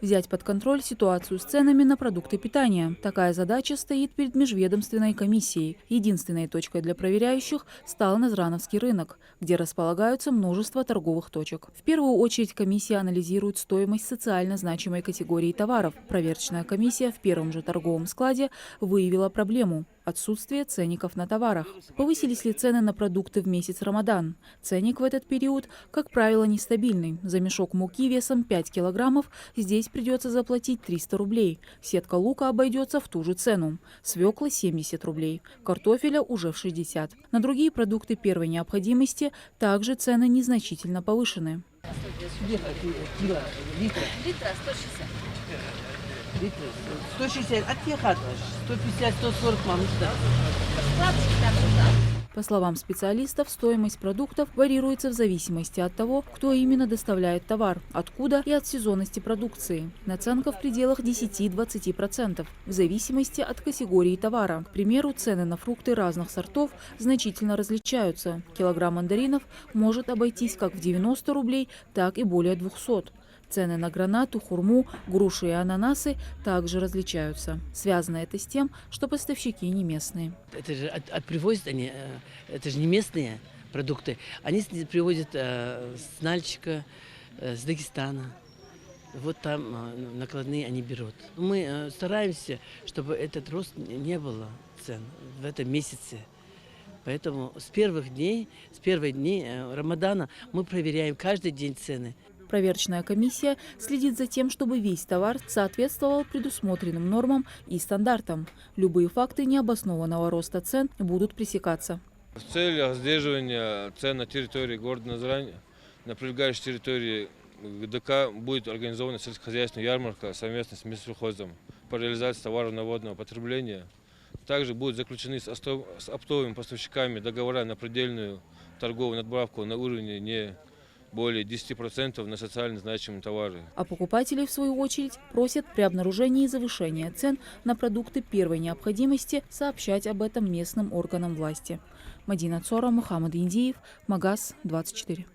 Взять под контроль ситуацию с ценами на продукты питания. Такая задача стоит перед межведомственной комиссией. Единственной точкой для проверяющих стал Назрановский рынок, где располагаются множество торговых точек. В первую очередь комиссия анализирует стоимость социально значимой категории товаров. Проверочная комиссия в первом же торговом складе выявила проблему – отсутствие ценников на товарах. Повысились ли цены на продукты в месяц Рамадан? Ценник в этот период, как правило, нестабильный. За мешок муки весом 5 килограммов здесь придется заплатить 300 рублей. Сетка лука обойдется в ту же цену. Свекла – 70 рублей. Картофеля уже в 60. На другие продукты первой необходимости также цены незначительно повышены. Литра 160. 160, от тех 150, 140 мамы. По словам специалистов, стоимость продуктов варьируется в зависимости от того, кто именно доставляет товар, откуда и от сезонности продукции. Наценка в пределах 10-20%, в зависимости от категории товара. К примеру, цены на фрукты разных сортов значительно различаются. Килограмм мандаринов может обойтись как в 90 рублей, так и более 200. Цены на гранату, хурму, груши и ананасы также различаются. Связано это с тем, что поставщики не местные. Это же привозят они, это же не местные продукты. Они привозят с Нальчика, с Дагестана. Вот там накладные они берут. Мы стараемся, чтобы этот рост не было цен в этом месяце. Поэтому с первых дней Рамадана мы проверяем каждый день цены. Проверочная комиссия следит за тем, чтобы весь товар соответствовал предусмотренным нормам и стандартам. Любые факты необоснованного роста цен будут пресекаться. В целях сдерживания цен на территории города Назрань, на прилегающей территории ГДК будет организована сельскохозяйственная ярмарка совместно с местсельхозом по реализации товаров народного потребления. Также будут заключены с оптовыми поставщиками договора на предельную торговую надбавку на уровне не более 10% на социально значимые товары. А покупателей, в свою очередь, просят при обнаружении завышения цен на продукты первой необходимости сообщать об этом местным органам власти. Мадина Цора, Мухаммад Индиев, Магаз 24.